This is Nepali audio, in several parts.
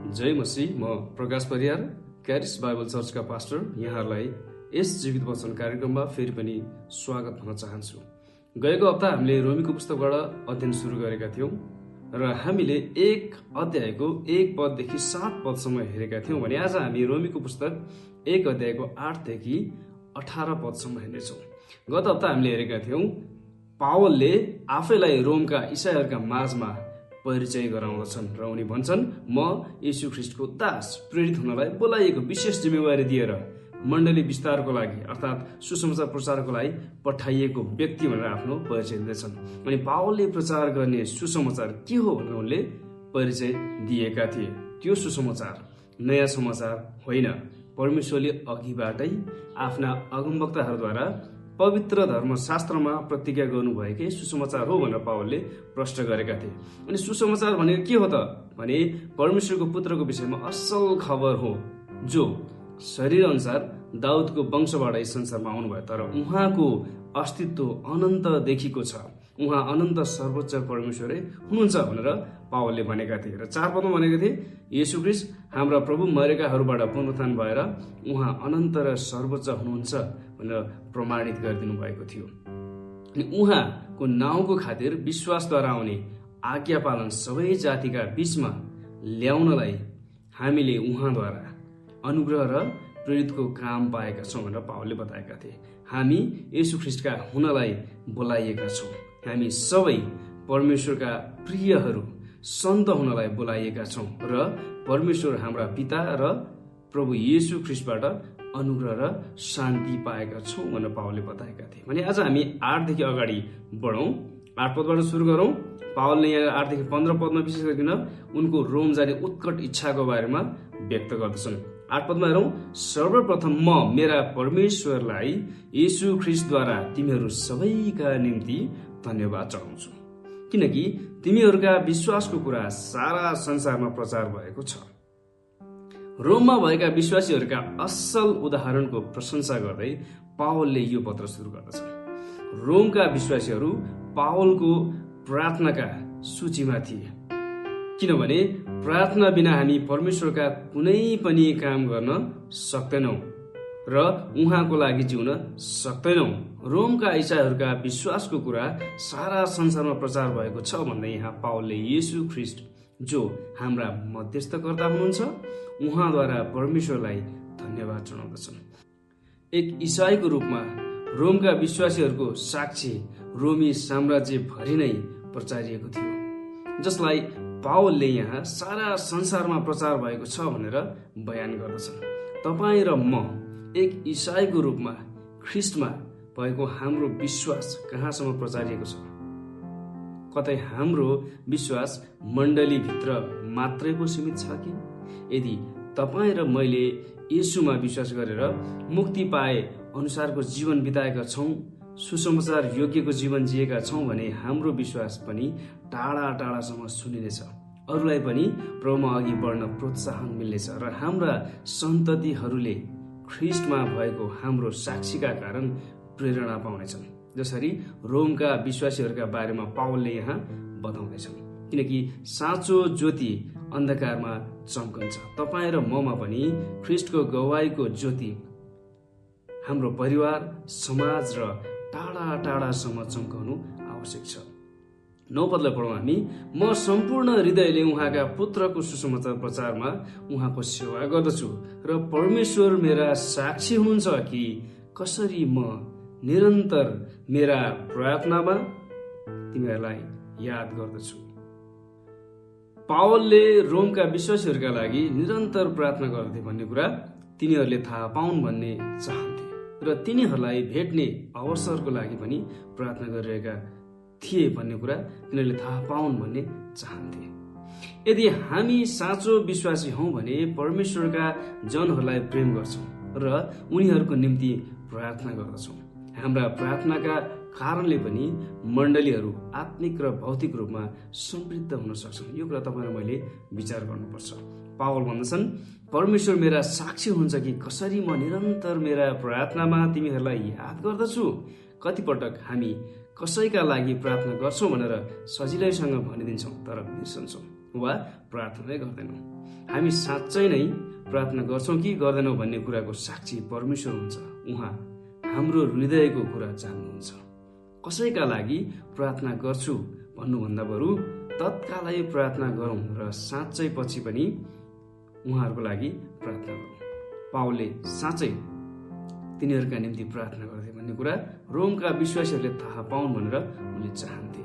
जय मसीह। म प्रकाश परियार, क्यारिस बाइबल चर्चका पास्टर। यहाँहरूलाई यस जीवित वचन कार्यक्रममा फेरि पनि स्वागत भन्न चाहन्छु। गएको हप्ता हामीले रोमीको पुस्तकबाट अध्ययन सुरु गरेका थियौं र हामीले एक अध्यायको 1 पददेखि 7 पदसम्म हेरेका थियौं भने आज हामी रोमीको पुस्तक 1 अध्यायको 8 देखि 18 पदसम्म हेर्नेछौं। गत हप्ता हामीले हेरेका थियौं पावलले आफैलाई रोमका इसाईहरूका माझमा परिचय गराउँदछन् र उनी भन्छन्, म येशू ख्रीष्टको दास प्रेरित हुनलाई बोलाइएको विशेष जिम्मेवारी दिएर मण्डली विस्तारको लागि अर्थात सुसमाचार प्रचारको लागि पठाइएको व्यक्ति भनेर आफ्नो परिचय दिँदैछन्। अनि पावलले प्रचार गर्ने सुसमाचार के हो भनेर उनले परिचय दिएका थिए। त्यो सुसमाचार नयाँ समाचार होइन, परमेश्वरले अघिबाटै आफ्ना अगमवक्ताहरूद्वारा पवित्र धर्मशास्त्रमा प्रतिज्ञा गर्नुभएकै सुसमाचार हो भनेर पावलले प्रश्न गरेका थिए। अनि सुसमाचार भनेको के हो त भने परमेश्वरको पुत्रको विषयमा असल खबर हो, जो शरीर अनुसार दाउदको वंशबाट यस संसारमा आउनुभयो, तर उहाँको अस्तित्व अनन्तदेखिको छ। उहाँ अनन्त सर्वोच्च परमेश्वरै हुनुहुन्छ भनेर पावलले भनेका थिए। र 4 पदमा भनेका थिए, येशू ख्रीष्ट हाम्रा प्रभु मरेकाहरूबाट पुनरुत्थान भएर उहाँ अनन्त र सर्वोच्च हुनुहुन्छ भनेर प्रमाणित गरिदिनु भएको थियो। अनि उहाँको नाउँको खातिर विश्वासद्वारा आउने आज्ञा पालन सबै जातिका बीचमा ल्याउनलाई हामीले उहाँद्वारा अनुग्रह र प्रेरितको काम पाएका छौँ भनेर पावलले बताएका थिए। हामी येशू ख्रीष्टका हुनलाई बोलाइएका छौँ। हामी सबै परमेश्वरका प्रियहरू सन्त हुनलाई बोलाइएका छौँ र परमेश्वर हाम्रा पिता र प्रभु येशू ख्रीष्टबाट अनुग्रह र शान्ति पाएका छौँ भनेर पावलले बताएका थिए। भने आज हामी 8 देखि अगाडि बढौँ, 8 पदबाट सुरु गरौँ। पावलले यहाँ 8 देखि 15 पदमा विशेष गरिकन उनको रोम जाने उत्कट इच्छाको बारेमा व्यक्त गर्दछन्। 8 पदमा हेरौँ, सर्वप्रथम म मेरा परमेश्वरलाई येशू ख्रीष्टद्वारा तिमीहरू सबैका निम्ति धन्यवाद चढाउँछु, किनकि तिमीहरूका विश्वासको कुरा सारा संसारमा प्रचार भएको छ। रोममा भएका विश्वासीहरूका असल उदाहरणको प्रशंसा गर्दै पावलले यो पत्र सुरु गर्दछन्। रोमका विश्वासीहरू पावलको प्रार्थनाका सूचीमा थिए, किनभने प्रार्थना बिना हामी परमेश्वरका कुनै पनि काम गर्न सक्दैनौं र उहाँको लागि जिउन सक्दैनौं। रोमका इसाईहरूका विश्वासको कुरा सारा संसारमा प्रचार भएको छ भन्दै यहाँ पावलले येशू ख्रीष्ट जो हाम्रा मध्यस्थकर्ता हुनुहुन्छ उहाँद्वारा परमेश्वरलाई धन्यवाद जनाउँदछन्। एक इसाईको रूपमा रोमका विश्वासीहरूको साक्षी रोमी साम्राज्य भरि नै प्रचारिएको थियो, जसलाई पावलले यहाँ सारा संसारमा प्रचार भएको छ भनेर बयान गर्दछन्। तपाईँ र म एक इसाईको रूपमा ख्रीष्टमा भएको हाम्रो विश्वास कहाँसम्म प्रचारिएको छ? कतै हाम्रो विश्वास मण्डलीभित्र मात्रै पो सीमित छ कि? यदि तपाईँ र मैले येशूमा विश्वास गरेर मुक्ति पाए अनुसारको जीवन बिताएका छौँ, सुसमाचार योग्यको जीवन जिएका छौँ भने हाम्रो विश्वास पनि टाढा टाढासम्म सुनिनेछ। अरूलाई पनि प्रभुमा अघि बढ्न प्रोत्साहन मिल्नेछ र हाम्रा सन्ततिहरूले ख्रीष्टमा भएको हाम्रो साक्षीका कारण प्रेरणा पाउनेछन्, जसरी रोमका विश्वासीहरूका बारेमा पावलले यहाँ बताउँदैछन्। किनकि साँचो ज्योति अन्धकारमा चम्कन्छ। तपाईँ र ममा पनि ख्रीष्टको गवाईको ज्योति हाम्रो परिवार, समाज र टाढा टाढासम्म चम्काउनु आवश्यक छ। 9 पदलाई पढौँ हामी। म सम्पूर्ण हृदयले उहाँका पुत्रको सुसमाचार प्रचारमा उहाँको सेवा गर्दछु र परमेश्वर मेरा साक्षी हुनुहुन्छ कि कसरी म निरन्तर मेरा प्रार्थनामा तिमीहरूलाई याद गर्दछु। पावलले रोमका विश्वासीहरूका लागि निरन्तर प्रार्थना गर्थे भन्ने कुरा तिनीहरूले थाहा पाउन् भन्ने चाहन्थे र तिनीहरूलाई भेट्ने अवसरको लागि पनि प्रार्थना गरिरहेका थिए भन्ने कुरा तिनीहरूले थाहा पाउन् भन्ने चाहन्थे। यदि हामी साँचो विश्वासी हौं भने परमेश्वरका जनहरूलाई प्रेम गर्छौं र उनीहरूको निम्ति प्रार्थना गर्दछौं। हाम्रा प्रार्थनाका कारणले पनि मण्डलीहरू आत्मिक र भौतिक रूपमा समृद्ध हुन सक्छन्। यो कुरा तपाईँ र मैले विचार गर्नुपर्छ। पावल भन्दछन्, परमेश्वर मेरा साक्षी हुनुहुन्छ कि कसरी म निरन्तर मेरा प्रार्थनामा तिमीहरूलाई याद गर्दछु। कतिपटक हामी कसैका लागि प्रार्थना गर्छौं भनेर सजिलैसँग भनिदिन्छौं तर बिर्सन्छौं। वा प्रार्थना नै गर्दैनौँ। हामी साँच्चै नै प्रार्थना गर्छौँ कि गर्दैनौँ भन्ने कुराको साक्षी परमेश्वर हुन्छ। उहाँ हाम्रो हृदयको कुरा जान्नुहुन्छ। कसैका लागि प्रार्थना गर्छु भन्नुभन्दा बरु तत्कालै प्रार्थना गरौँ र साँच्चै पछि पनि उहाँहरूको लागि प्रार्थना गरौँ। पावलले साँच्चै तिनीहरूका निम्ति प्रार्थना गर्थे भन्ने कुरा रोमका विश्वासीहरूले थाहा पाउन् भनेर उनले चाहन्थे।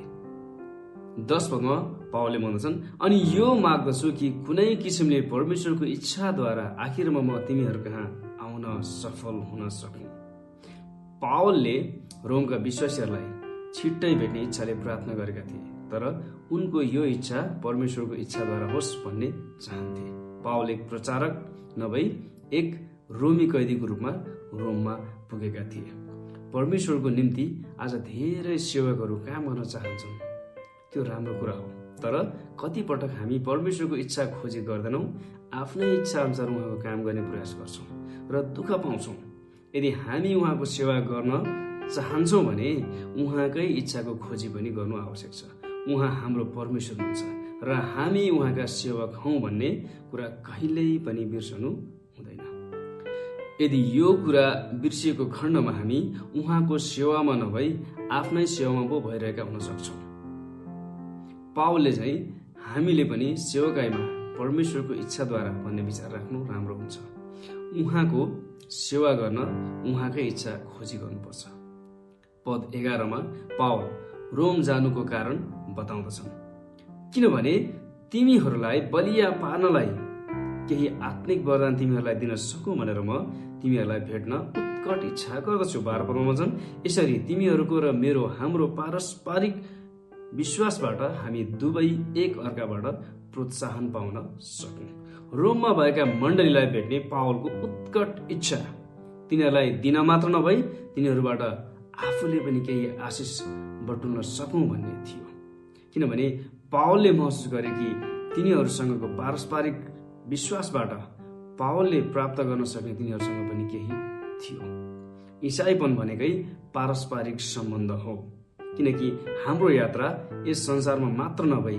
10 पदमा पावलले भन्दछन्, अनि यो माग्दछु कि कुनै किसिमले परमेश्वरको इच्छाद्वारा आखिरमा म तिमीहरू कहाँ आउन सफल हुन सकूँ। पावलले रोमका विश्वासीहरूलाई छिट्टै भेट्ने इच्छाले प्रार्थना गरेका थिए, तर उनको यो इच्छा परमेश्वरको इच्छाद्वारा होस् भन्ने चाहन्थे। पावल एक प्रचारक नभई एक रोमी कैदीको रूपमा रोममा पुगेका थिए। परमेश्वरको निम्ति आज धेरै सेवकहरू काम गर्न चाहन्छन्, त्यो राम्रो कुरा हो। तर कतिपटक हामी परमेश्वरको इच्छा खोजी गर्दैनौँ, आफ्नै इच्छा अनुसार उहाँको काम गर्ने प्रयास गर्छौँ र दुःख पाउँछौँ। यदि हामी उहाँको सेवा गर्न चाहन्छौँ भने उहाँकै इच्छाको खोजी पनि गर्नु आवश्यक छ। उहाँ हाम्रो परमेश्वर हुनुहुन्छ र हामी उहाँका सेवक हौँ भन्ने कुरा कहिल्यै पनि बिर्सनु हुँदैन। यदि यो कुरा बिर्सिएको खण्डमा हामी उहाँको सेवामा नभई आफ्नै सेवामा पो भइरहेका हुन सक्छौँ। पावलले चाहिँ हामीले पनि सेवकाईमा परमेश्वरको इच्छाद्वारा भन्ने विचार राख्नु राम्रो हुन्छ। उहाँको सेवा गर्न उहाँकै इच्छा खोजी गर्नुपर्छ। पद 11 मा पावल रोम जानुको कारण बताउँदछन्, किनभने तिमीहरूलाई बलिया पार्नलाई केही आत्मिक वरदान तिमीहरूलाई दिन सकौँ भनेर म तिमीहरूलाई भेट्न उत्कट इच्छा गर्दछु। 12 पदमा भन्छन्, यसरी तिमीहरूको र हाम्रो पारस्परिक विश्वासबाट हामी दुवै एक अर्काबाट प्रोत्साहन पाउन सकौँ। रोममा भएका मण्डलीलाई भेट्ने पावलको उत्कट इच्छा तिनीहरूलाई दिन मात्र नभई तिनीहरूबाट आफूले पनि केही आशिष बटुल्न सकौँ भन्ने थियो। किनभने पावलले महसुस गरे कि तिनीहरूसँगको पारस्परिक विश्वासबाट पावलले प्राप्त गर्न सक्ने तिनीहरूसँग पनि केही थियो। ईसाईपन भनेकै पारस्परिक सम्बन्ध हो, किनकि हाम्रो यात्रा यस संसारमा मात्र नभई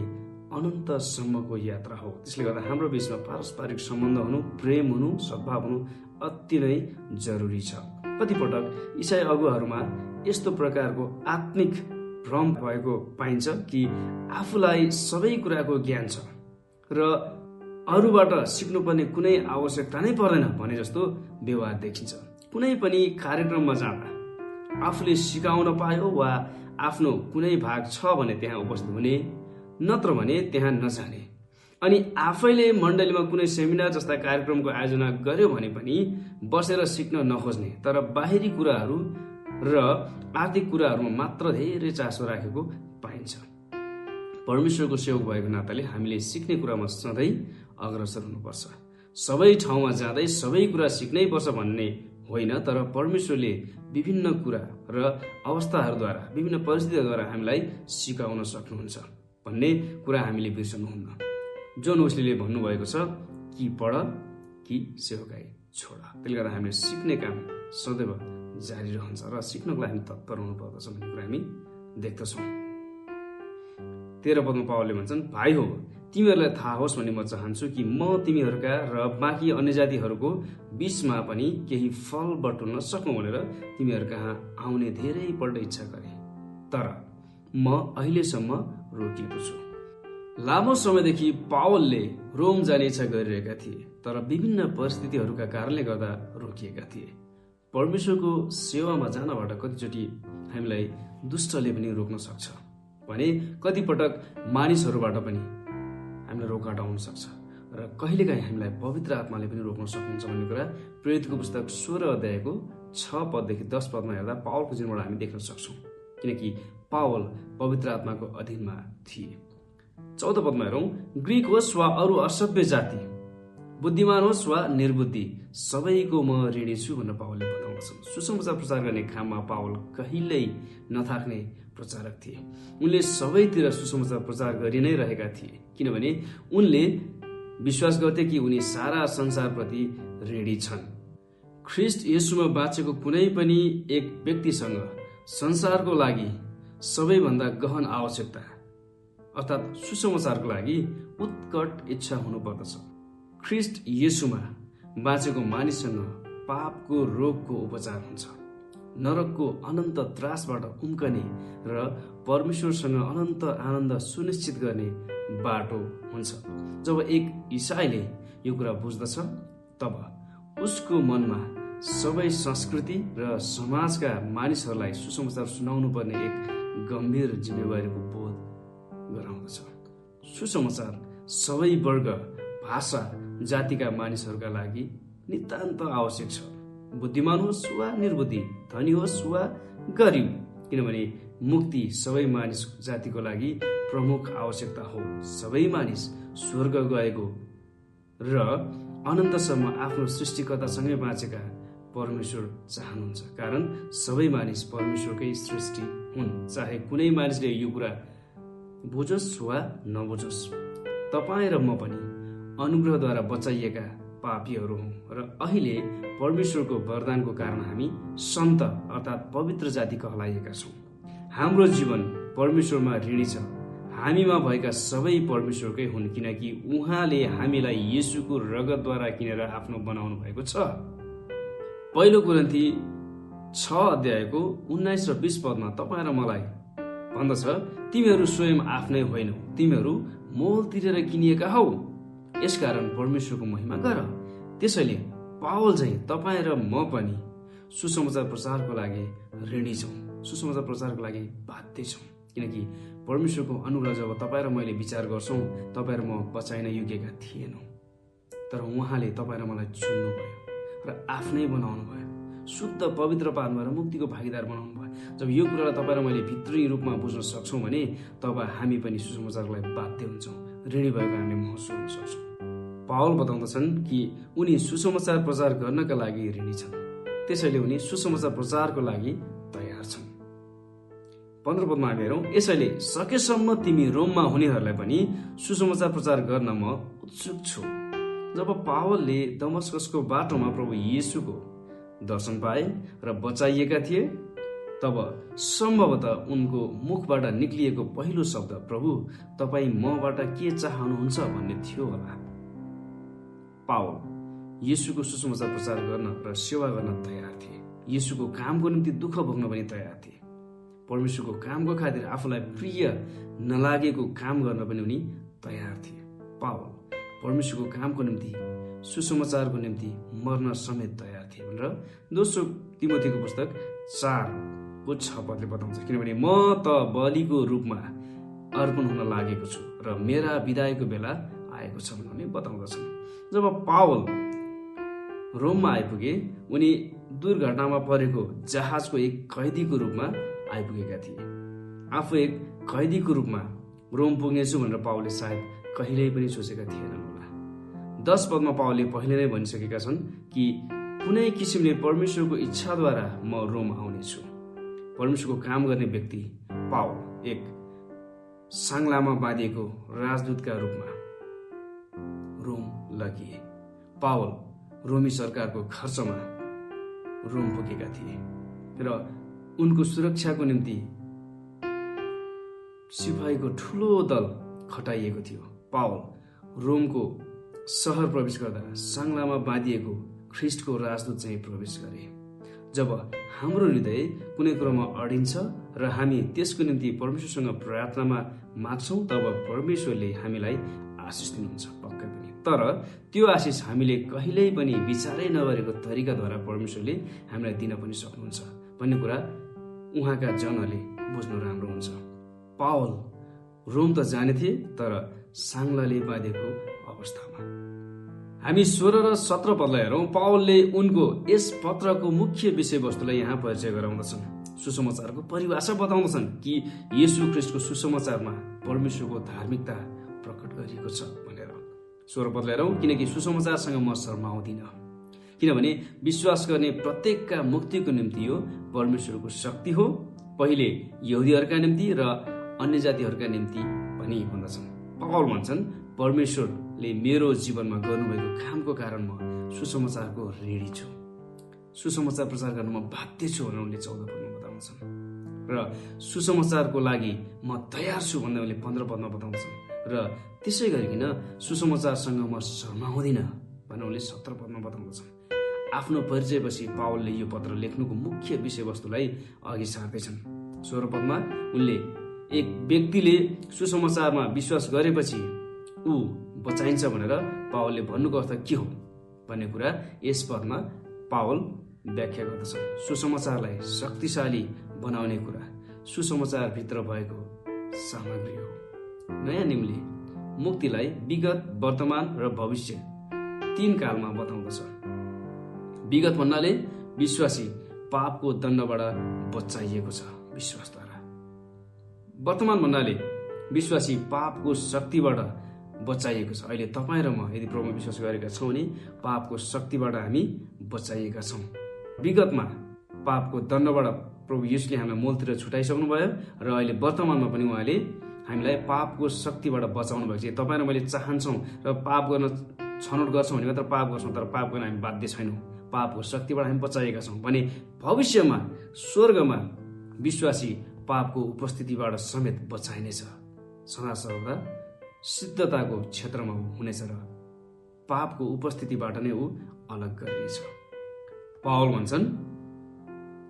अनन्तसम्मको यात्रा हो। त्यसले गर्दा हाम्रो बीचमा पारस्परिक सम्बन्ध हुनु, प्रेम हुनु, सद्भाव हुनु अति नै जरुरी छ। कतिपटक ईसाई अगुवाहरूमा यस्तो प्रकारको आत्मिक भ्रम भएको पाइन्छ कि आफूलाई सबै कुराको ज्ञान छ र अरूबाट सिक्नुपर्ने कुनै आवश्यकता नै पर्दैन भने जस्तो व्यवहार देखिन्छ। कुनै पनि कार्यक्रममा जाँदा आफूले सिकाउन पायो वा आफ्नो कुनै भाग छ भने त्यहाँ उपस्थित हुने, नत्र भने त्यहाँ नजाने। अनि आफैले मण्डलीमा कुनै सेमिनार जस्ता कार्यक्रमको आयोजना गर्यो भने पनि बसेर सिक्न नखोज्ने, तर बाहिरी कुराहरू र आर्थिक कुराहरूमा मात्र धेरै चासो राखेको पाइन्छ। परमेश्वरको सेवक भएको नाताले हामीले सिक्ने कुरामा सधैँ अग्रसर हुनुपर्छ। सबै ठाउँमा जाँदै सबै कुरा सिक्नै पर्छ भन्ने होइन, तर परमेश्वरले विभिन्न कुरा र अवस्थाहरूद्वारा, विभिन्न परिस्थितिद्वारा हामीलाई सिकाउन सक्नुहुन्छ भन्ने कुरा हामीले बिर्सनुहुन्न। जोन वेस्लीले भन्नुभएको छ कि पढ कि सेवकाई छोड। त्यसले गर्दा हामीले सिक्ने काम सदैव जारी रहन्छ र सिक्नको लागि तत्पर हुनुपर्दछ भन्ने कुरा हामी देख्दछौँ। 13 पदमा पावलले भन्छन्, भाइ हो, तिमीहरूलाई थाहा होस् भन्ने म चाहन्छु कि म तिमीहरूका र बाँकी अन्य जातिहरूको बीचमा पनि केही फल बटुल्न सकौँ भनेर तिमीहरू कहाँ आउने धेरै पल्ट इच्छा गरे, तर म अहिलेसम्म रोकिएको छु। लामो समयदेखि पावलले रोम जाने इच्छा गरिरहेका थिए, तर विभिन्न परिस्थितिहरूका कारणले गर्दा रोकिएका थिए। परमेश्वरको सेवामा जानबाट कतिचोटि हामीलाई दुष्टले पनि रोक्न सक्छ भने कतिपटक मानिसहरूबाट पनि हामीलाई रोकाट आउन सक्छ र कहिलेकाहीँ हामीलाई पवित्र आत्माले पनि रोक्न सक्नुहुन्छ भन्ने कुरा प्रेरितको पुस्तक 16 अध्यायको 6 पददेखि 10 पदमा हेर्दा पावलको जीवनबाट हामी देख्न सक्छौँ, किनकि पावल पवित्र आत्माको अधीनमा थिए। 14 पदमा हेरौँ, ग्रीक होस् वा अरू असभ्य जाति, बुद्धिमान होस् वा निर्बुद्धि, सबैको म ऋणी छु भनेर पावलले बताउँदछन्। सुसमाचार प्रचार गर्ने काममा पावल कहिल्यै नथाक्ने प्रचारक थिए। उनले सबैतिर सुसमाचार प्रचार गरि नै रहेका थिए, किनभने उनले विश्वास गर्थे कि उनी सारा संसारप्रति ऋणी छन्। ख्रिस्ट येशूमा बाँचेको कुनै पनि एक व्यक्तिसँग संसारको लागि सबैभन्दा गहन आवश्यकता अर्थात् सुसमाचारको लागि उत्कट इच्छा हुनुपर्दछ। ख्रिस्ट येशूमा बाँचेको मानिससँग पापको रोगको उपचार हुन्छ, नरकको अनन्त त्रासबाट उम्कने र परमेश्वरसँग अनन्त आनन्द सुनिश्चित गर्ने बाटो हुन्छ। जब एक इसाईले यो कुरा बुझ्दछ तब उसको मनमा सबै संस्कृति र समाजका मानिसहरूलाई सुसमाचार सुनाउनु पर्ने एक गम्भीर जिम्मेवारीको बोध गराउँदछ। सुसमाचार सबै वर्ग, भाषा, जातिका मानिसहरूका लागि नितान्त आवश्यक छ। बुद्धिमान होस् वा निर्बुद्धि, धनी होस् वा गरिब, किनभने मुक्ति सबै मानिस जातिको लागि प्रमुख आवश्यकता हो। सबै मानिस स्वर्ग गएको र अनन्तसम्म आफ्नो सृष्टिकर्तासँगै बाँचेका परमेश्वर चाहनुहुन्छ, कारण सबै मानिस परमेश्वरकै सृष्टि हुन्। चाहे कुनै मानिसले यो कुरा बुझोस् वा नबुझोस्, तपाईँ र म पनि अनुग्रहद्वारा बचाइएका पापीहरू हौँ र अहिले परमेश्वरको वरदानको कारण हामी सन्त अर्थात् पवित्र जाति कहलाइएका छौँ। हाम्रो जीवन परमेश्वरमा ऋणी छ। हामीमा भएका सबै परमेश्वरकै हुन्, किनकि उहाँले हामीलाई येशूको रगतद्वारा किनेर आफ्नो बनाउनु भएको छ। पहिलो कोरिन्थी 6:19 र 20 पदमा तपाईँ र मलाई भन्दछ, तिमीहरू स्वयं आफ्नै होइनौ, तिमीहरू मोल तिरेर किनिएका हौ, यसकारण परमेश्वरको महिमा गर। त्यसैले पावल चाहिँ तपाईँ र म पनि सुसमाचार प्रचारको लागि ऋणी छौँ, सुसमाचार प्रचारको लागि बाध्य छौँ, किनकि परमेश्वरको अनुग्रह जब तपाईँ र मैले विचार गर्छौँ, तपाईँ र म बचाइन योग्यका थिएनौँ, तर उहाँले तपाईँ र मलाई चुन्नुभयो र आफ्नै बनाउनु भयो, शुद्ध पवित्र पार्नु र मुक्तिको भागीदार बनाउनु भयो। जब यो कुरालाई तपाईँ र मैले भित्री रूपमा बुझ्न सक्छौँ भने तब हामी पनि सुसमाचारको लागि बाध्य हुन्छौँ, ऋणी भएको हामीले महसुस गर्न सक्छौँ। पावल बताउँदछन् कि उनी सुसमाचार प्रचार गर्नका लागि ऋणी छन्, त्यसैले उनी सुसमाचार प्रचारको लागि तयार छन्। 15 पदमा हामी हेरौँ, यसैले सकेसम्म तिमी रोममा हुनेहरूलाई पनि सुसमाचार प्रचार गर्न म उत्सुक छु। जब पावलले दमस्कसको बाटोमा प्रभु येशूको दर्शन पाए र बचाइएका थिए, तब सम्भवतः उनको मुखबाट निक्लिएको पहिलो शब्द प्रभु तपाईँ मबाट के चाहनुहुन्छ भन्ने थियो होला। पावल येशूको सुसमाचार प्रचार गर्न र सेवा गर्न तयार थिए, येशूको कामको निम्ति दुःख भोग्न पनि तयार थिए, परमेश्वरको कामको खातिर आफूलाई प्रिय नलागेको काम गर्न पनि उनी तयार थिए। पावल परमेश्वरको कामको निम्ति, सुसमाचारको निम्ति मर्न समेत तयार थिए भनेर दोस्रो तिमोथीको पुस्तक 4:6 बताउँछ, किनभने म त बलिको रूपमा अर्पण हुन लागेको छु र मेरा विदायको बेला आएको छ भन्ने बताउँदछन्। जब पावल रोममा आइपुगे, उनी दुर्घटनामा परेको जहाजको एक कैदीको रूपमा आइपुगेका थिए। आफू एक कैदीको रूपमा रोम पुग्नेछु भनेर पावलले सायद कहिल्यै पनि सोचेका थिएनन् होला। 10 पदमा पावलले पहिले नै भनिसकेका छन् कि कुनै किसिमले परमेश्वरको इच्छाद्वारा म रोम आउनेछु। परमेश्वरको काम गर्ने व्यक्ति पावल एक साङ्लामा बाँधिएको राजदूतका रूपमा रोम लगिए। पावल रोमी सरकारको खर्चमा रोम पुगेका थिए र उनको सुरक्षाको निम्ति सिपाहीको ठुलो दल खटाइएको थियो। पावल रोमको सहर प्रवेश गर्दा साङ्लामा बाँधिएको ख्रिस्टको राजदूत चाहिँ प्रवेश गरे। जब हाम्रो हृदय कुनै कुरामा अडिन्छ र हामी त्यसको निम्ति परमेश्वरसँग प्रार्थनामा माग्छौँ, तब परमेश्वरले हामीलाई आशिष दिनुहुन्छ पक्कै पनि। तर त्यो आशिष हामीले कहिल्यै पनि विचारै नगरेको तरिकाद्वारा परमेश्वरले हामीलाई दिन पनि सक्नुहुन्छ भन्ने कुरा उहाँका जनहरूले बुझ्नु राम्रो हुन्छ। पावल रोम त जानेथे, तर साङ्लाले बाँधेको अवस्थामा। हामी 16 र 17 पदलाई हेरौँ। पावलले उनको यस पत्रको मुख्य विषयवस्तुलाई यहाँ परिचय गराउँदछन्, सुसमाचारको परिभाषा बताउँदछन् कि येशू ख्रिस्टको सुसमाचारमा परमेश्वरको धार्मिकता प्रकट गरिएको छ भनेर। 16 पदलाई हेरौँ, किनकि सुसमाचारसँग म शर्माउँदिन, किनभने विश्वास गर्ने प्रत्येकका मुक्तिको निम्ति यो परमेश्वरको शक्ति हो, पहिले यहुदीहरूका निम्ति र अन्य जातिहरूका निम्ति भनी भन्दछन्। पावल भन्छन्, परमेश्वरले मेरो जीवनमा गर्नुभएको कामको कारण म सुसमाचारको ऋणी छु, सुसमाचार प्रचार गर्न म बाध्य छु भनेर उनले 14 पदमा बताउँछन्। र सुसमाचारको लागि म तयार छु भन्दै उनले 15 पदमा बताउँछन्। र त्यसै गरिकन सुसमाचारसँग म शर्माउँदिन भनेर उनले 17 पदमा बताउँदछन्। आफ्नो परिचयपछि पावलले यो पत्र लेख्नुको मुख्य विषयवस्तुलाई अघि सार्दैछन्। 16 पदमा उनले एक व्यक्तिले सुसमाचारमा विश्वास गरेपछि ऊ बचाइन्छ भनेर पावलले भन्नुको अर्थ के हो भन्ने कुरा यस पदमा पावल व्याख्या गर्दछन्। सुसमाचारलाई शक्तिशाली बनाउने कुरा सुसमाचारभित्र भएको सामग्री हो। नयाँ नियमले मुक्तिलाई विगत, वर्तमान र भविष्य 3 कालमा बताउँदछ। विगत भन्नाले विश्वासी पापको दण्डबाट बचाइएको छ विश्वासद्वारा। वर्तमान भन्नाले विश्वासी पापको शक्तिबाट बचाइएको छ। अहिले तपाईँ र म यदि प्रभुमा विश्वास गरेका छौँ भने पापको शक्तिबाट हामी बचाइएका छौँ। विगतमा पापको दण्डबाट प्रभु येशूले हामीलाई मोलतिर छुटाइसक्नु भयो र अहिले वर्तमानमा पनि उहाँले हामीलाई पापको शक्तिबाट बचाउनु भएको छ। तपाईँ र मैले चाहन्छौँ र पाप गर्न छनौट गर्छौँ भने मात्र पाप गर्छौँ, तर पाप गर्न हामी बाध्य छैनौँ। पापको शक्तिबाट हामी बचाइएका छौँ भने भविष्यमा स्वर्गमा विश्वासी पापको उपस्थितिबाट समेत बचाइनेछ। सदा सर्वदा सिद्धताको क्षेत्रमा हुनेछ र पापको उपस्थितिबाट नै ऊ अलग गरिनेछ। पावल भन्छन्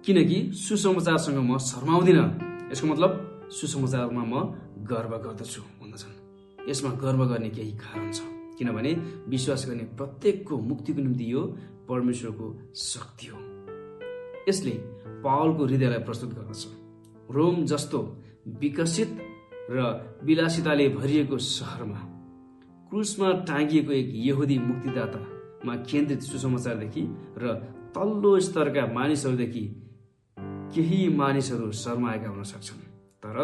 किनकि सुसमाचारसँग म शर्माउँदिन। यसको मतलब सुसमाचारमा म गर्व गर्दछु भन्दछन्। यसमा गर्व गर्ने केही कारण छ, किनभने विश्वास गर्ने प्रत्येकको मुक्तिको निम्ति यो परमेश्वरको शक्ति हो। यसले पावलको हृदयलाई प्रस्तुत गर्दछ। रोम जस्तो विकसित र विलासिताले भरिएको सहरमा क्रुसमा टाँगिएको एक यहुदी मुक्तिदातामा केन्द्रित सुसमाचारदेखि र तल्लो स्तरका मानिसहरूदेखि केही मानिसहरू शर्माएका हुन सक्छन्, तर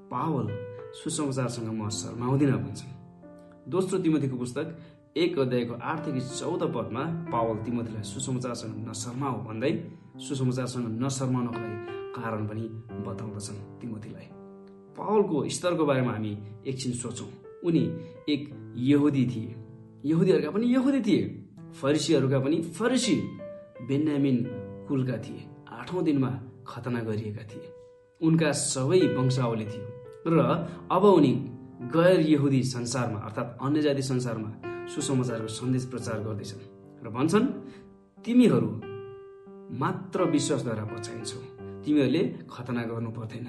पावल सुसमाचारसँग म शर्माउँदिन भन्छन्। दोस्रो तिमोथीको पुस्तक 1 अध्यायको 8 देखि 14 पदमा पावल तिमोथीलाई सुसमाचारसँग नशर्माऊ भन्दै सुसमाचारसँग नशर्माउनको लागि कारण पनि बताउँदछन् तिमोथीलाई। पावलको स्तरको बारेमा हामी एकछिन सोचौँ। उनी एक यहुदी थिए, यहुदीहरूका पनि यहुदी थिए, फरिसीहरूका पनि फरिसी, बेन्यामिन कुलका थिए, 8औं दिनमा खतना गरिएका थिए। उनका सबै वंशावली थियो र अब उनी गैर यहुदी संसारमा अर्थात् अन्य जाति संसारमा सुसमाचारको सन्देश प्रचार गर्दैछन् र भन्छन् तिमीहरू मात्र विश्वासद्वारा बचाइन्छौ, तिमीहरूले खतना गर्नु पर्दैन,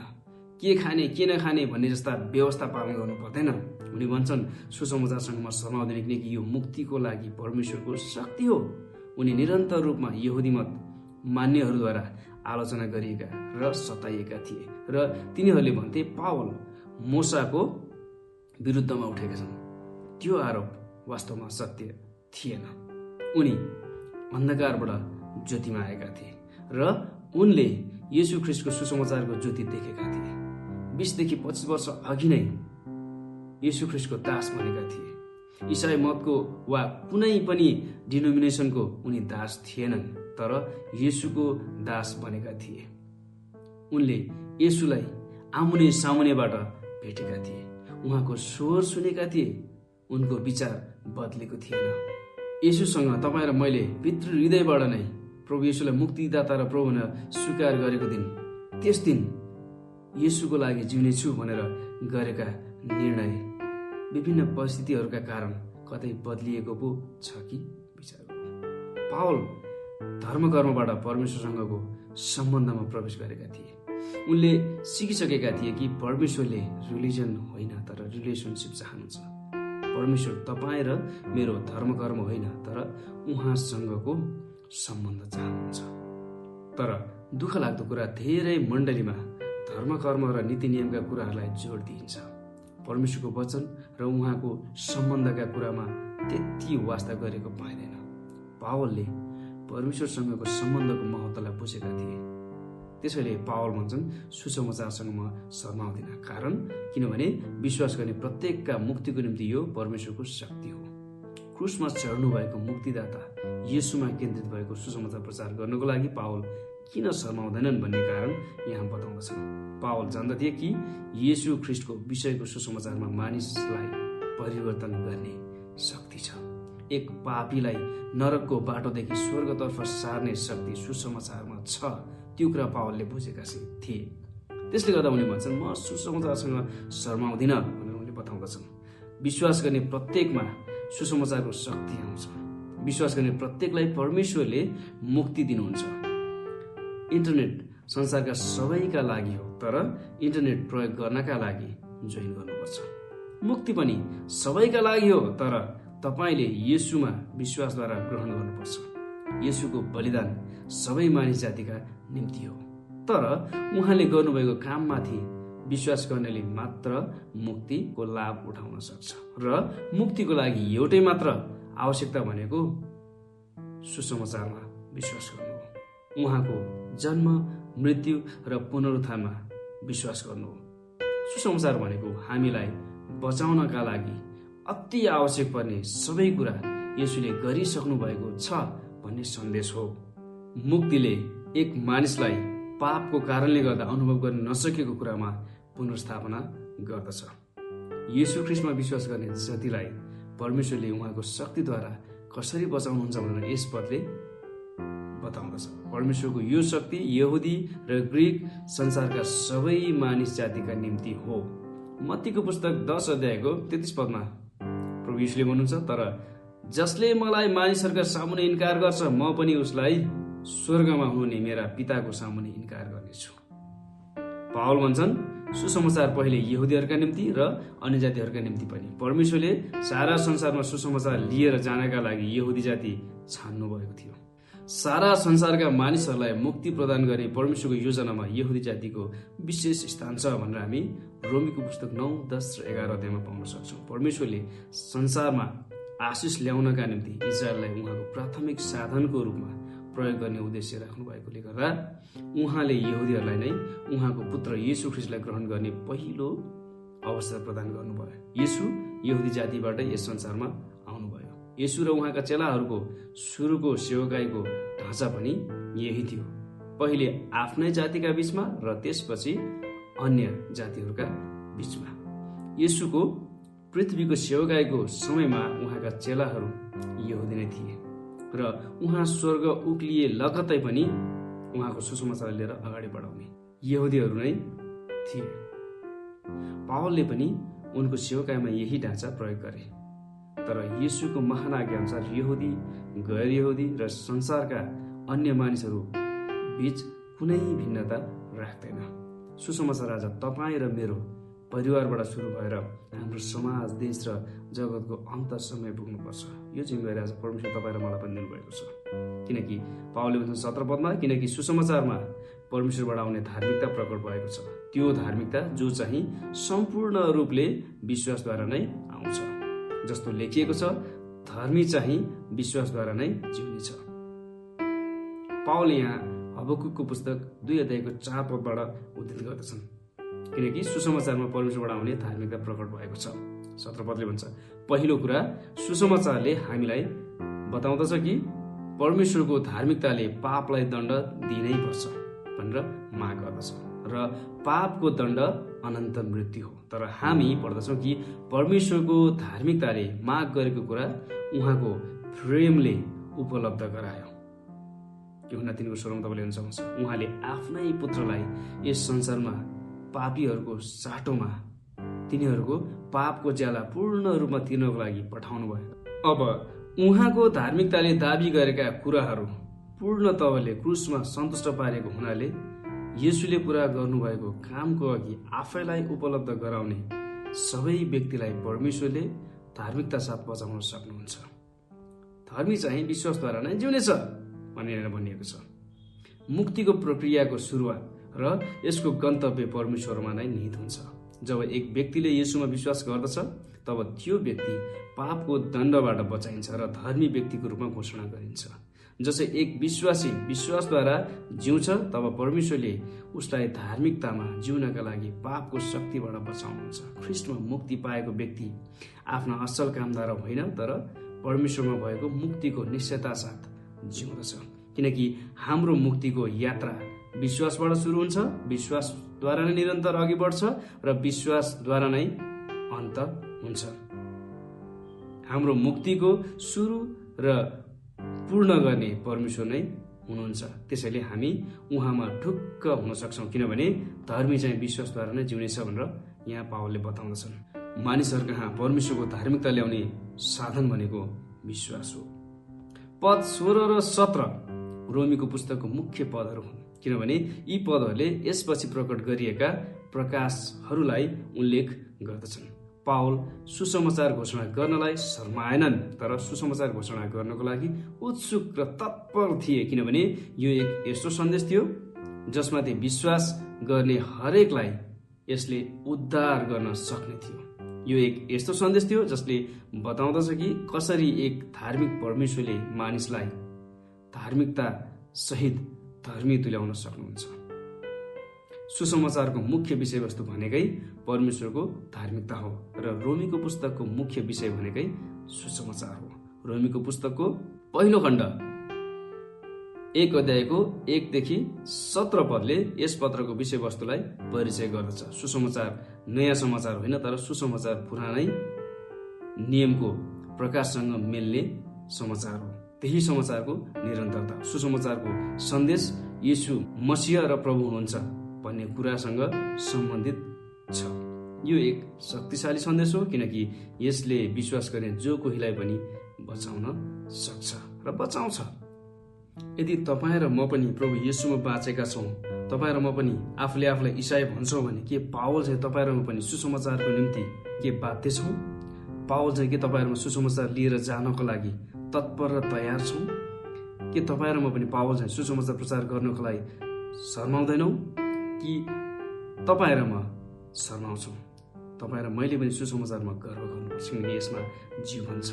के खाने के नखाने भन्ने जस्ता व्यवस्था पालन गर्नु पर्दैन। उनी भन्छन् सुसमाचारसँग म शर्माउँदिन किनकि यो मुक्तिको लागि परमेश्वरको शक्ति हो। उनी निरन्तर रूपमा यहुदी मत मान्नेहरूद्वारा आलोचना गरिएका र सताइएका थिए र तिनीहरूले भन्थे पावल मूसाको विरुद्धमा उठेका छन्। त्यो आरोप वास्तवमा सत्य थिएन। उनी अन्धकारबाट ज्योतिमा आएका थिए र उनले येशू ख्रीष्टको सुसमाचारको ज्योति देखेका थिए। 20 देखि 25 वर्ष अघि नै येशू ख्रीष्टको दास बनेका थिए। इसाई मतको वा कुनै पनि डिनोमिनेसनको उनी दास थिएनन्, तर येशूको दास बनेका थिए। उनले येशूलाई आमुने सामुनेबाट भेटेका थिए, उहाँको स्वर सुनेका थिए, उनको विचार बदलेको थिएन। येशूसँग तपाईँ र मैले भित्र हृदयबाट नै प्रभु येशूलाई मुक्तिदाता र प्रभु भनेर स्वीकार गरेको दिन, त्यस दिन येशूको लागि जिउनेछु भनेर गरेका निर्णय विभिन्न परिस्थितिहरूका कारण कतै बदलिएको पो छ कि विचार गरौँ। पावल धर्मकर्मबाट परमेश्वरसँगको सम्बन्धमा प्रवेश गरेका थिए। उनले सिकिसकेका थिए कि परमेश्वरले रिलिजन होइन तर रिलेसनसिप चाहनुहुन्छ। परमेश्वर तपाईँ र मेरो धर्मकर्म होइन तर उहाँसँगको सम्बन्ध चाहनुहुन्छ। तर दुःख लाग्दो कुरा धेरै मण्डलीमा धर्मकर्म र नीति नियमका कुराहरूलाई जोड दिइन्छ। परमेश्वरको वचन र उहाँको सम्बन्धका कुरामा त्यति वास्ता गरेको पाइँदैन। पावलले परमेश्वरसँगको सम्बन्धको महत्त्वलाई बुझेका थिए। त्यसैले पावल भन्छन् सुसमाचारसँग म शर्माउँदिन, कारण किनभने विश्वास गर्ने प्रत्येकका मुक्तिको निम्ति यो परमेश्वरको शक्ति हो। क्रुसमा चढ्नु भएको मुक्तिदाता येशूमा केन्द्रित भएको सुसमाचार प्रचार गर्नको लागि पावल किन शर्माउँदैनन् भन्ने कारण यहाँ बताउँदछन्। पावल जान्दथे कि येशू ख्रीष्टको विषयको सुसमाचारमा मानिसलाई परिवर्तन गर्ने शक्ति छ। एक पापीलाई नरकको बाटोदेखि स्वर्गतर्फ सार्ने शक्ति सुसमाचारमा छ। त्यो कुरा पावलले बुझेका थिए। त्यसले गर्दा उनी भन्छन् म सुसमाचारसँग शर्माउँदिन भनेर उनले बताउँदछन्। विश्वास गर्ने प्रत्येकमा सुसमाचारको शक्ति आउँछ। विश्वास गर्ने प्रत्येकलाई परमेश्वरले मुक्ति दिनुहुन्छ। इन्टरनेट संसारका सबैका लागि हो, तर इन्टरनेट प्रयोग गर्नका लागि जोइन गर्नुपर्छ। मुक्ति पनि सबैका लागि हो, तर तपाईँले येशूमा विश्वासद्वारा ग्रहण गर्नुपर्छ। येशूको बलिदान सबै मानिस जातिका निम्ति हो, तर उहाँले गर्नुभएको काममाथि विश्वास गर्नेले मात्र मुक्तिको लाभ उठाउन सक्छ। र मुक्तिको लागि एउटै मात्र आवश्यकता भनेको सुसमाचारमा विश्वास गर्नु हो। उहाँको जन्म, मृत्यु र पुनरुत्थानमा विश्वास गर्नु हो। सुसमाचार भनेको हामीलाई बचाउनका लागि अति आवश्यक पर्ने सबै कुरा येशूले गरिसक्नु भएको छ भन्ने सन्देश हो। मुक्तिले एक मानिसलाई पापको कारणले गर्दा अनुभव गर्न नसकेको कुरामा पुनर्स्थापना गर्दछ। येशू ख्रीष्टमा विश्वास गर्ने जतिलाई परमेश्वरले उहाँको शक्तिद्वारा कसरी बचाउनुहुन्छ भनेर यस पदले बताउँदछ। परमेश्वरको यो शक्ति यहुदी र ग्रीक संसारका सबै मानिस जातिका निम्ति हो। मत्तीको पुस्तक 10 अध्यायको 33 पदमा प्रभु यीशुले भन्नुहुन्छ, तर जसले मलाई मानिसहरूका सामुन्ने इन्कार गर्छ म पनि उसलाई स्वर्गमा हुने मेरा पिताको सामुन्ने इन्कार गर्नेछु। पावल भन्छन् सुसमाचार पहिले यहुदीहरूका निम्ति र अन्य जातिहरूका निम्ति पनि। परमेश्वरले सारा संसारमा सुसमाचार लिएर जानका लागि यहुदी जाति छान्नु भएको थियो। सारा संसारका मानिसहरूलाई मुक्ति प्रदान गर्ने परमेश्वरको योजनामा यहुदी जातिको विशेष स्थान छ भनेर हामी रोमीको पुस्तक 9, 10 र 11 अध्यायमा पाउन सक्छौँ। परमेश्वरले संसारमा आशिष ल्याउनका निम्ति इजरायललाई उहाँको प्राथमिक साधनको रूपमा प्रयोग गर्ने उद्देश्य राख्नु भएकोले गर्दा उहाँले यहुदीहरूलाई नै उहाँको पुत्र येशू ख्रीष्टलाई ग्रहण गर्ने पहिलो अवसर प्रदान गर्नुभयो। येशू यहुदी जातिबाट यस संसारमा आउनुभयो। येशू र उहाँका चेलाहरूको सुरुको सेवकाईको ढाँचा पनि यही थियो। पहिले आफ्नै जातिका बीचमा र त्यसपछि अन्य जातिहरूका बीचमा। येशूको पृथ्वीको सेवकाईको समयमा उहाँका चेलाहरू यहुदी नै थिए र उहाँ स्वर्ग उक्लिए लगत्तै पनि उहाँको सुसमाचार लिएर अगाडि बढाउने यहुदीहरू नै थिए। पावलले पनि उनको सेवकाईमा यही ढाँचा प्रयोग गरे, तर येशूको महान आज्ञा अनुसार यहुदी, गैर यहुदी र संसारका अन्य मानिसहरू बीच कुनै भिन्नता राख्दैन। सुसमाचार आज तपाईँ र मेरो परिवारबाट सुरु भएर हाम्रो समाज, देश र जगतको अन्तसम्म पुग्नुपर्छ। यो जिम्मेवारी आज परमेश्वर तपाईँ र मलाई पनि दिनुभएको छ। किनकि पावलले भन्छ 17 पदमा, किनकि सुसमाचारमा परमेश्वरबाट आउने धार्मिकता प्रकट भएको छ, त्यो धार्मिकता जो चाहिँ सम्पूर्ण रूपले विश्वासद्वारा नै आउँछ। जस्तो लेखिएको छ, धर्मी चाहिँ विश्वासद्वारा नै जिउनेछ। पावलले यहाँ हबकुकको पुस्तक 2 अध्यायको 4 पदबाट उद्धृत गर्दछन्, किनकि सुसमाचारमा परमेश्वरबाट आउने धार्मिकता प्रकट भएको छ। 17 पदले भन्छ, पहिलो कुरा सुसमाचारले हामीलाई बताउँदछ कि परमेश्वरको धार्मिकताले पापलाई दण्ड दिनै पर्छ भनेर माग गर्दछ र पापको दण्ड अनन्त मृत्यु हो। तर हामी पढ्दछौँ कि परमेश्वरको धार्मिकताले माग गरेको कुरा उहाँको प्रेमले उपलब्ध गरायो। यूहन्ना 3:16 तपाईँले हेर्न सक्नुहुन्छ, उहाँले आफ्नै पुत्रलाई यस संसारमा पापीहरूको साटोमा तिनीहरूको पापको ज्याला पूर्ण रूपमा तिर्नको लागि पठाउनु भयो। अब उहाँको धार्मिकताले दाबी गरेका कुराहरू पूर्ण तवरले क्रुसमा सन्तुष्ट पारेको हुनाले येशूले पूरा गर्नुभएको कामको अघि आफैलाई उपलब्ध गराउने सबै व्यक्तिलाई परमेश्वरले धार्मिकता साथ बचाउन सक्नुहुन्छ। धर्मी चाहिँ विश्वासद्वारा नै जिउनेछ भनेर भनिएको छ। मुक्तिको प्रक्रियाको सुरुवात र यसको गन्तव्य परमेश्वरमा नै निहित हुन्छ। जब एक व्यक्तिले येशूमा विश्वास गर्दछ तब त्यो व्यक्ति पापको दण्डबाट बचाइन्छ र धर्मी व्यक्तिको रूपमा घोषणा गरिन्छ। जसै एक विश्वासी विश्वासद्वारा जिउँछ तब परमेश्वरले उसलाई धार्मिकतामा जिउनका लागि पापको शक्तिबाट बचाउनुहुन्छ। ख्रीष्टमा मुक्ति पाएको व्यक्ति आफ्ना असल कामद्वारा होइन, तर परमेश्वरमा भएको मुक्तिको निश्चयता साथ जिउँदछ। किनकि हाम्रो मुक्तिको यात्रा विश्वासबाट सुरु हुन्छ, विश्वासद्वारा नै निरन्तर अघि बढ्छ र विश्वासद्वारा नै अन्त हुन्छ। हाम्रो मुक्तिको सुरु र पूर्ण गर्ने परमेश्वर नै हुनुहुन्छ। त्यसैले हामी उहाँमा ढुक्क हुन सक्छौँ, किनभने धर्मी चाहिँ विश्वासद्वारा नै जिउनेछ भनेर यहाँ पावलले बताउँदछन्। मानिसहरू कहाँ परमेश्वरको धार्मिकता ल्याउने साधन भनेको विश्वास हो। पद 16 र 17 रोमीको पुस्तकको मुख्य पदहरू हुन्, किनभने यी पदहरूले यसपछि प्रकट गरिएका प्रकाशहरूलाई उल्लेख गर्दछन्। पावल सुसमाचार घोषणा गर्नलाई शर्माएनन्, तर सुसमाचार घोषणा गर्नको लागि उत्सुक र तत्पर थिए, किनभने यो एक यस्तो सन्देश थियो जसमाथि विश्वास गर्ने हरेकलाई यसले उद्धार गर्न सक्ने थियो। यो एक यस्तो सन्देश थियो जसले बताउँदछ कि कसरी एक धार्मिक परमेश्वरले मानिसलाई धार्मिकता सहित धर्मी तुल्याउन सक्नुहुन्छ। सुसमाचारको मुख्य विषयवस्तु भनेकै परमेश्वरको धार्मिकता हो र रोमीको पुस्तकको मुख्य विषय भनेकै सुसमाचार हो। रोमीको पुस्तकको पहिलो खण्ड 1 अध्यायको 1 देखि 17 पदले यस पत्रको विषयवस्तुलाई परिचय गर्दछ। सुसमाचार नयाँ समाचार होइन, तर सुसमाचार पुरानै नियमको प्रकाशसँग मिल्ने समाचार हो। त्यही समाचारको निरन्तरता, सुसमाचारको सन्देश येशू मसीह र प्रभु हुनुहुन्छ भन्ने कुरासँग सम्बन्धित छ। यो एक शक्तिशाली सन्देश हो, किनकि यसले विश्वास गर्ने जो कोहीलाई पनि बचाउन सक्छ र बचाउँछ। यदि तपाईँ र म पनि प्रभु येशूमा बाँचेका छौँ, तपाईँ र म पनि आफूले आफूलाई इसाई भन्छौँ भने के पावल चाहिँ तपाईँ र म पनि सुसमाचारको निम्ति के बाध्य छौँ? पावल चाहिँ के तपाईँहरूमा सुसमाचार लिएर जानको लागि तत्पर र तयार छौँ? के तपाईँ र म पनि पावल चाहिँ सुसमाचार प्रचार गर्नको लागि शर्माउँदैनौँ कि तपाईँ र म शर्माउँछौँ? तपाईँ र मैले पनि सुसमाचारमा गर्व गर्नुपर्छ, किनकि यसमा जीवन छ।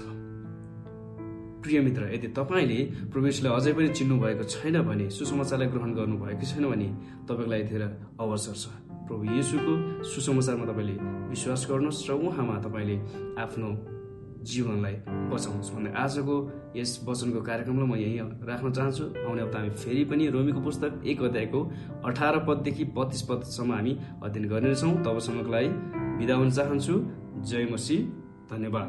प्रिय मित्र, यदि तपाईँले प्रभुलाई अझै पनि चिन्नु भएको छैन भने, सुसमाचारलाई ग्रहण गर्नुभएको छैन भने तपाईँको लागि यतिखेर अवसर छ। प्रभु येशूको सुसमाचारमा तपाईँले विश्वास गर्नुहोस् र उहाँमा तपाईँले आफ्नो जीवनलाई बचाउनुहोस् भन्ने आजको यस वचनको कार्यक्रमलाई म यहीँ राख्न चाहन्छु। आउने हप्ता हामी फेरि पनि रोमीको पुस्तक 1 अध्यायको 18 पददेखि 32 पदसम्म हामी अध्ययन गर्नेछौँ। तबसम्मको लागि बिदा हुन चाहन्छु। जय मसीह। धन्यवाद।